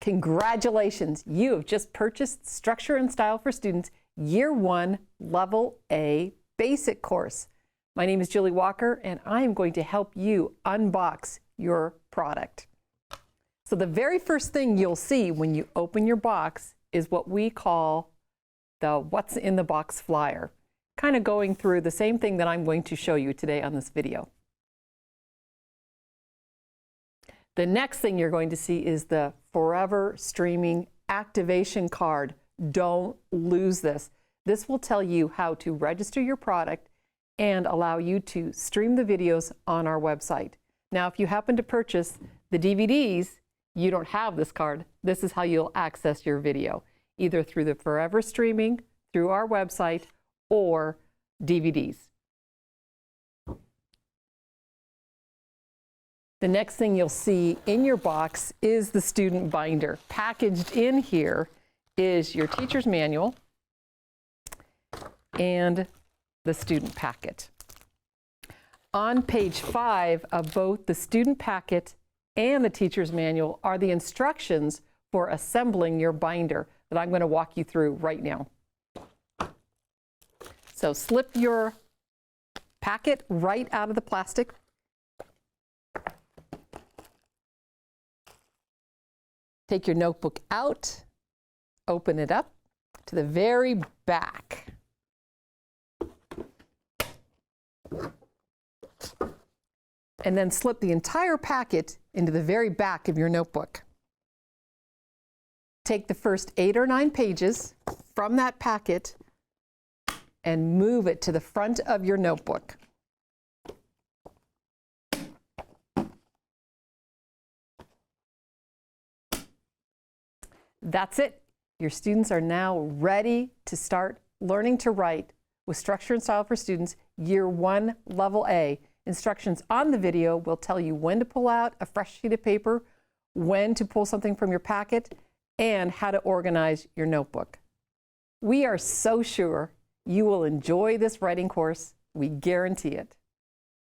Congratulations, you have just purchased Structure and Style for Students Year 1 Level A Basic course. My name is Julie Walker, and I am going to help you unbox your product. So the very first thing you'll see when you open your box is what we call the What's in the Box flyer, kind of going through the same thing that I'm going to show you today on this video. The next thing you're going to see is the Forever Streaming Activation Card. Don't lose this. This will tell you how to register your product and allow you to stream the videos on our website. Now, if you happen to purchase the DVDs, you don't have this card. This is how you'll access your video, either through the Forever Streaming, through our website, or DVDs. The next thing you'll see in your box is the student binder. Packaged in here is your teacher's manual and the student packet. On page 5 of both the student packet and the teacher's manual are the instructions for assembling your binder that I'm going to walk you through right now. So slip your packet right out of the plastic. Take your notebook out, open it up to the very back. And then slip the entire packet into the very back of your notebook. Take the first 8 or 9 pages from that packet and move it to the front of your notebook. That's it. Your students are now ready to start learning to write with Structure and Style for Students Year 1 Level A. Instructions on the video will tell you when to pull out a fresh sheet of paper, when to pull something from your packet, and how to organize your notebook. We are so sure you will enjoy this writing course. We guarantee it.